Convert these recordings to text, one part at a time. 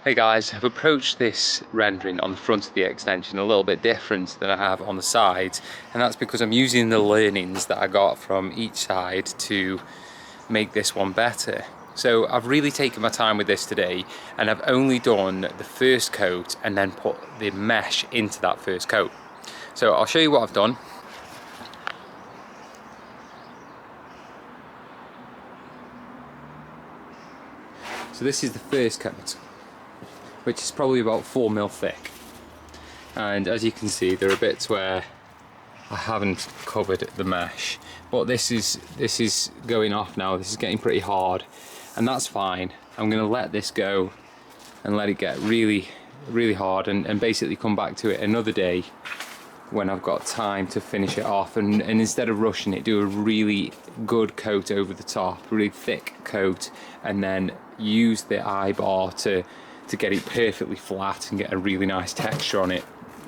Hey guys, I've approached this rendering on the front of the extension a little bit different than I have on the sides, and that's because I'm using the learnings that I got from each side to make this one better. So I've really taken my time with this today, and I've only done the first coat and then put the mesh into that first coat. So I'll show you what I've done. So this is the first coat, which is probably about 4mm thick, and as you can see there are bits where I haven't covered the mesh, but this is going off now. This is getting pretty hard, and that's fine. I'm going to let this go and let it get really hard, and basically come back to it another day when I've got time to finish it off, and instead of rushing it, do a really good coat over the top, really thick coat, and then use the eye bar to get it perfectly flat and get a really nice texture on it.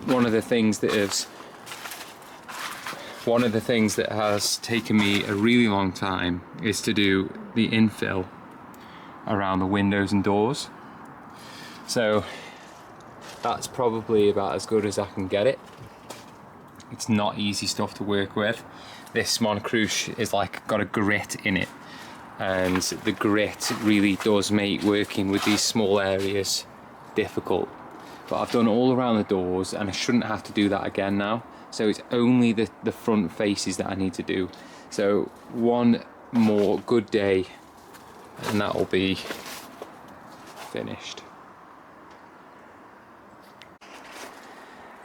One of the things that has taken me a really long time is to do the infill around the windows and doors. So that's probably about as good as I can get it. It's not easy stuff to work with. This Monocouche is like got a grit in it, and the grit really does make working with these small areas difficult. But I've done all around the doors, and I shouldn't have to do that again now. So it's only the front faces that I need to do. So one more good day and that will be finished.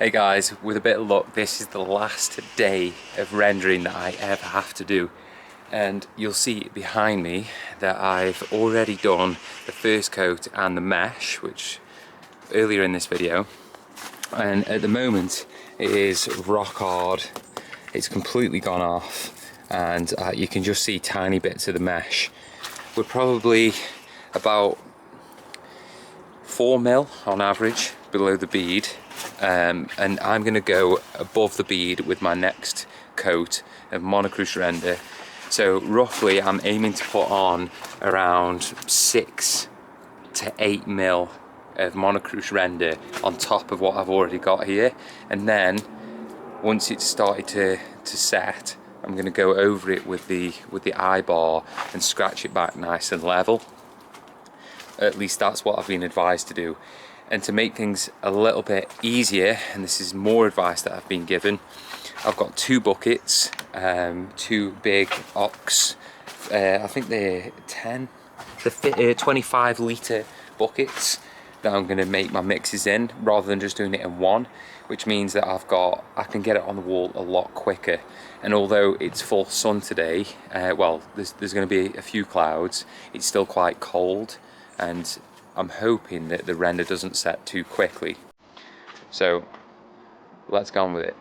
Hey guys, with a bit of luck, this is the last day of rendering that I ever have to do. And you'll see behind me that I've already done the first coat and the mesh, which earlier in this video, and at the moment it is rock hard. It's completely gone off, and you can just see tiny bits of the mesh. We're probably about 4mm on average below the bead, and I'm going to go above the bead with my next coat of Monocouche Render. So roughly I'm aiming to put on around 6 to 8mm of Monocouche Render on top of what I've already got here, and then once it's started to set, I'm going to go over it with the eye bar and scratch it back nice and level. At least that's what I've been advised to do. And to make things a little bit easier, and this is more advice that I've been given, I've got 2 buckets, 2 big ox, I think they're 25 litre buckets that I'm going to make my mixes in, rather than just doing it in one, which means that I can get it on the wall a lot quicker. And although it's full sun today, well, there's going to be a few clouds, it's still quite cold, and I'm hoping that the render doesn't set too quickly. So let's go on with it.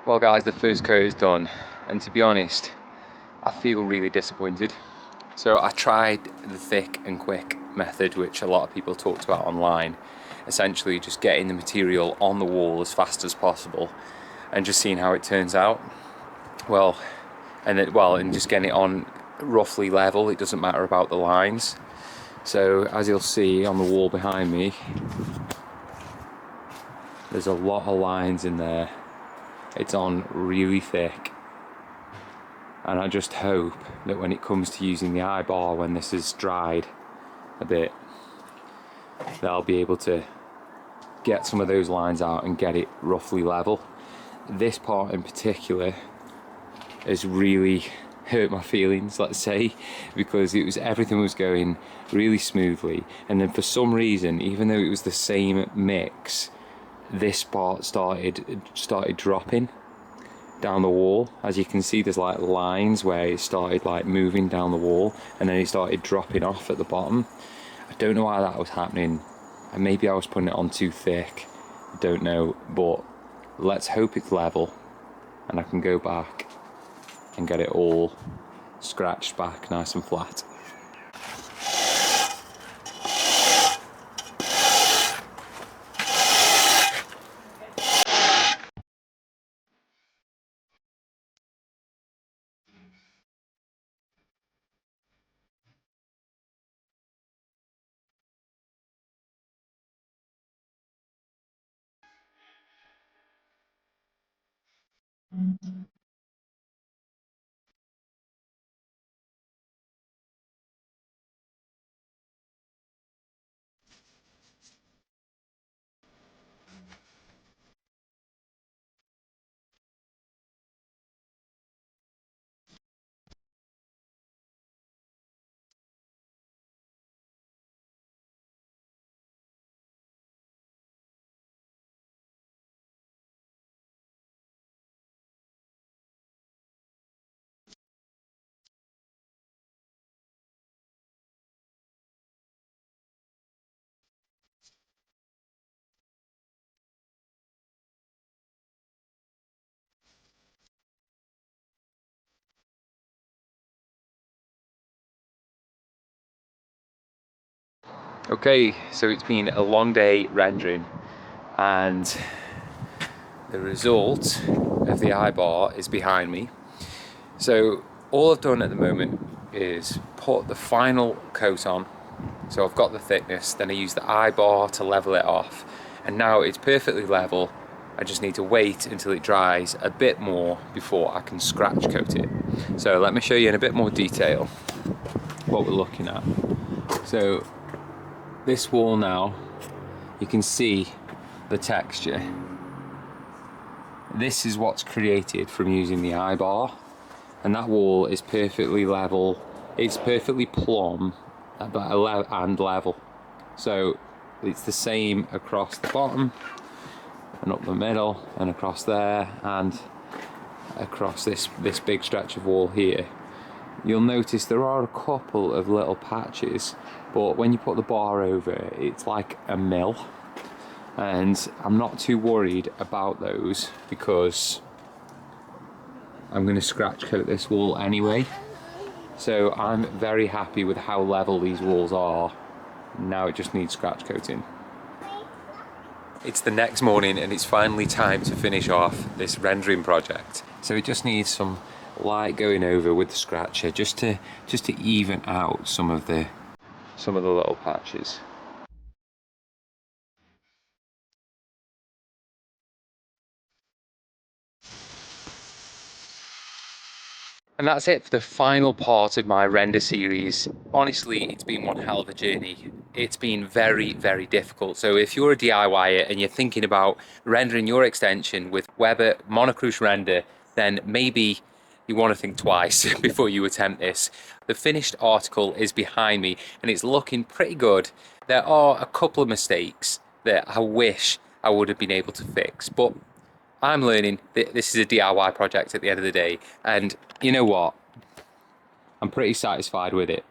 Well guys, the first coat is done, and to be honest, I feel really disappointed. So I tried the thick and quick method, which a lot of people talked about online, essentially just getting the material on the wall as fast as possible and just seeing how it turns out. Well, and just getting it on roughly level. It doesn't matter about the lines. So as you'll see on the wall behind me, there's a lot of lines in there. It's on really thick, and I just hope that when it comes to using the eye bar, when this is dried a bit, that I'll be able to get some of those lines out and get it roughly level. This part in particular has really hurt my feelings, let's say, because everything was going really smoothly, and then for some reason, even though it was the same mix, this part started dropping down the wall. As you can see, there's like lines where it started like moving down the wall, and then it started dropping off at the bottom. I I don't know why that was happening. And maybe I was putting it on too thick. I don't know, but let's hope it's level and I can go back and get it all scratched back nice and flat. Okay, so it's been a long day rendering and the result of the eye bar is behind me. So all I've done at the moment is put the final coat on. So I've got the thickness, then I use the eye bar to level it off, and now it's perfectly level. I just need to wait until it dries a bit more before I can scratch coat it. So let me show you in a bit more detail what we're looking at. So this wall now, you can see the texture. This is what's created from using the eye bar, and that wall is perfectly level. It's perfectly plumb and level. So it's the same across the bottom and up the middle and across there and across this big stretch of wall here. You'll notice there are a couple of little patches, but when you put the bar over it, it's like a mill. And I'm not too worried about those because I'm going to scratch coat this wall anyway. So I'm very happy with how level these walls are. Now it just needs scratch coating. It's the next morning and it's finally time to finish off this rendering project. So it just needs some light going over with the scratcher just to even out some of the little patches. And that's it for the final part of my render series. Honestly, it's been one hell of a journey. It's been very, very difficult. So if you're a DIYer and you're thinking about rendering your extension with Weber Monocouche Render, then maybe you want to think twice before you attempt this. The finished article is behind me and it's looking pretty good. There are a couple of mistakes that I wish I would have been able to fix, but I'm learning that this is a DIY project at the end of the day, and you know what? I'm pretty satisfied with it.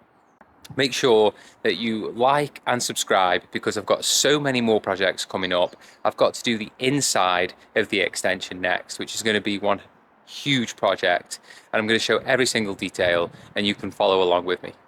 Make sure that you like and subscribe because I've got so many more projects coming up. I've got to do the inside of the extension next, which is going to be one huge project, and I'm going to show every single detail and you can follow along with me.